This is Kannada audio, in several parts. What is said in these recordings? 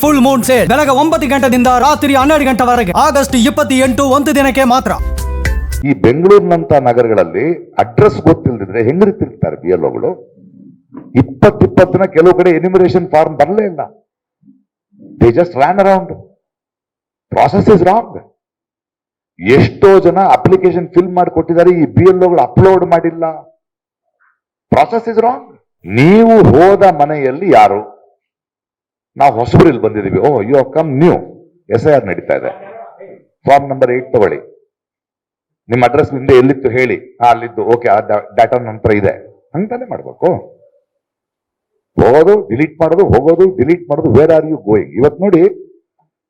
ಫುಲ್ ಮೂನ್ ಸೇಲ್ ಬೆಳಗ್ಗೆ 9 ಗಂಟೆದಿಂದ ರಾತ್ರಿ 12 ಗಂಟೆವರೆಗೆ ಆಗಸ್ಟ್ 28 ಒಂದು ದಿನಕ್ಕೆ ಮಾತ್ರ. ಈ ಬೆಂಗಳೂರಿನಂತ ನಗರಗಳಲ್ಲಿ ಅಡ್ರೆಸ್ ಗೊತ್ತಿಲ್ಲದಿದ್ರೆ ಹೆಂಗ್ ತಿರುಗ್ತಾರೆ BLOಗಳು? 20 ಕೆಲವು ಕಡೆ ಎನ್ಯುಮರೇಷನ್ ಫಾರ್ಮ್ ಬರಲೇ ಇಲ್ಲ. They just ran around. Process is wrong. ಎಷ್ಟೋ ಜನ ಅಪ್ಲಿಕೇಶನ್ ಫಿಲ್ ಮಾಡಿ ಕೊಟ್ಟಿದ್ದಾರೆ, ಈ BLOಗಳು ಅಪ್ಲೋಡ್ ಮಾಡಿಲ್ಲ. Process is wrong. ನೀವು ಹೋದ ಮನೆಯಲ್ಲಿ ಯಾರು? ನಾವು ಹೊಸಬರಲ್ಲಿ ಬಂದಿದ್ದೀವಿ. Oh you have come new. SIR ನಡೀತಾ ಇದೆ. ಫಾರ್ಮ್ ನಂಬರ್ 8 ತಗೊಳ್ಳಿ. ನಿಮ್ಮ ಅಡ್ರೆಸ್ ಹಿಂದೆ ಎಲ್ಲಿತ್ತು ಹೇಳಿ. ಅಲ್ಲಿದ್ದು. ಓಕೆ, ಆ ಡಾಟಾ ನಂತರ ಇದೆ ಅಂತಾನೆ ಮಾಡ್ಬೇಕು. ಹೋಗೋದು ಡಿಲೀಟ್ ಮಾಡೋದು, ಹೋಗೋದು ಡಿಲೀಟ್ ಮಾಡೋದು. Where are you going? ಇವತ್ತು ನೋಡಿ,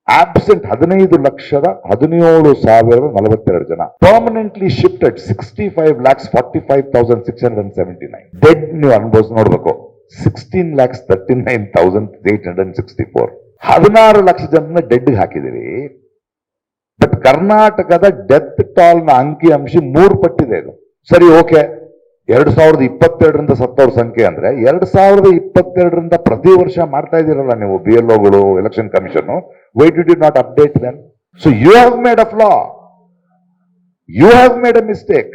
ಆಬ್ಸೆಂಟ್ 15,17,042 ಜನ. Permanently shifted 65,45,679. ಡೆಡ್ ನೀವು ಅನುಭವಿಸಿ ನೋಡ್ಬೇಕು 16,39,864. 16 ಲಕ್ಷ ಜನ ಡೆಡ್ ಹಾಕಿದಿರಿ. ಬಟ್ ಕರ್ನಾಟಕದ ಡೆತ್ ಟಾಲ್ ನ ಅಂಕಿ ಅಂಶ 3 ಪಟ್ಟಿದೆ ಇದು. ಸರಿ, ಓಕೆ, 2022ರಿಂದ ಸತ್ತವ್ರ ಸಂಖ್ಯೆ ಅಂದ್ರೆ 2022ರಿಂದ ಪ್ರತಿ ವರ್ಷ ಮಾಡ್ತಾ ಇದ್ದೀರಲ್ಲ ನೀವು BLOಗಳು, election commission. Why did you not update then? So you have made a flaw. You have made a mistake.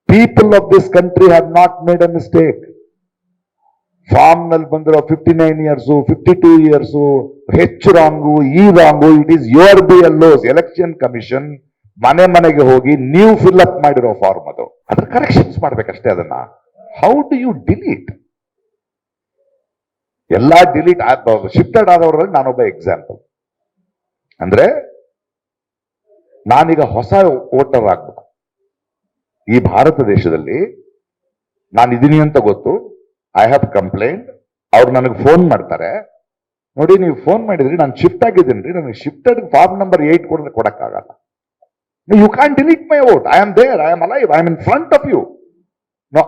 People of this country have not made a mistake. Form ನಲ್ಲಿ ಬಂದಿರೋ 59 ಇಯರ್ಸು, 52 ಇಯರ್ಸು ಹೆಚ್ಚು ರಾಂಗು, ಈ wrong. It is your BLOs. Election commission ಮನೆ ಮನೆಗೆ ಹೋಗಿ ನೀವು ಫಿಲ್ ಅಪ್ ಮಾಡಿರೋ ಫಾರ್ಮ್ ಅದು. ಅದ್ರ ಕರೆಕ್ಷನ್ಸ್ ಮಾಡ್ಬೇಕಷ್ಟೇ. ಅದನ್ನ ಹೌ ಡು ಯು ಡಿಲೀಟ್? ಎಲ್ಲಾ ಡಿಲೀಟ್ ಶಿಫ್ಟೆಡ್ ಆದವರಲ್ಲಿ ನಾನೊಬ್ಬ ಎಕ್ಸಾಂಪಲ್. ಅಂದ್ರೆ ನಾನೀಗ ಹೊಸ ವೋಟರ್ ಆಗ್ಬೇಕು ಈ ಭಾರತ ದೇಶದಲ್ಲಿ. ನಾನು ಇದೀನಿ ಅಂತ ಗೊತ್ತು. I have complaint. ಅವ್ರು ನನಗೆ ಫೋನ್ ಮಾಡ್ತಾರೆ, ನೋಡಿ ನೀವು ಫೋನ್ ಮಾಡಿದ್ರಿ, ನಾನು ಶಿಫ್ಟ್ ಆಗಿದ್ದೀನಿ, ನನಗೆ ಶಿಫ್ಟೆಡ್ ಫಾರ್ಮ್ ನಂಬರ್ 8 ಕೊಡಕ್ಕಾಗಲ್ಲ. You can delete my vote. I am there, I am alive, I am in front of you. No,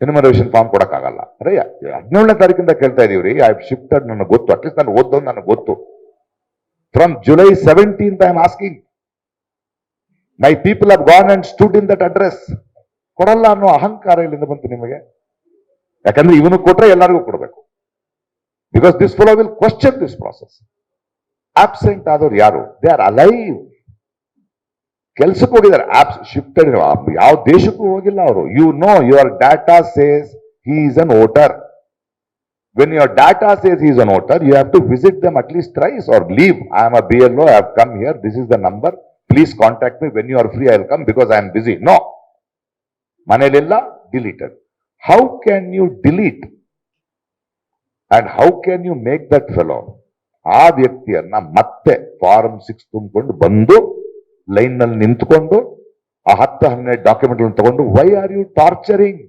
enumeration form ಕೊಡಕ್ಕಾಗಲ್ಲ. ಅರೆ 17ನೇ ತಾರೀಕಿಂದ ಕೇಳ್ತಾ ಇದೀವ್ರಿ. ಐ ಶಿಫ್ಟೆಡ್, ನನಗೆ ಗೊತ್ತು. ಅಟ್ಲೀಸ್ಟ್ ನಾನು ಓದೋದು ನನಗೆ ಗೊತ್ತು. From July 17th I am asking. My people have gone and stood in that address. ಕೊಡಲ್ಲ ಅನ್ನೋ ಅಹಂಕಾರ ಇಲ್ಲಿಂದ ಬಂತು ನಿಮಗೆ? ಯಾಕಂದ್ರೆ ಇವನು ಕೊಟ್ರೆ ಎಲ್ಲರಿಗೂ ಕೊಡಬೇಕು. Because this fellow will question this process. Absent ಆದವ್ರು ಯಾರು? They are alive. ಕೆಲ್ಸಕ್ಕೆ ಹೋಗಿದ್ದಾರೆ. ಶಿಫ್ಟೆಡ್ ಯಾವ ದೇಶಕ್ಕೂ ಹೋಗಿಲ್ಲ ಅವರು. You know your data says he is an voter. When your data says he is an voter, you have to visit them at least thrice or leave. I am a BLO, I have come here, this is the number, please contact me when you are free, I will come because I am busy. No, ಮನೇಲೆಲ್ಲ deleted. How can you delete and how can you make that fellow? ಆ ವ್ಯಕ್ತಿಯನ್ನ ಮತ್ತೆ ಫಾರ್ಮ್ 6 ತುಂಬಿಕೊಂಡು ಬಂದು ಲೈನ್ ನಲ್ಲಿ ನಿಂತ್ಕೊಂಡು ಆ 10-12 ಡಾಕ್ಯುಮೆಂಟ್ ತಗೊಂಡು, ವೈ ಆರ್ ಯು ಟಾರ್ಚರಿಂಗ್?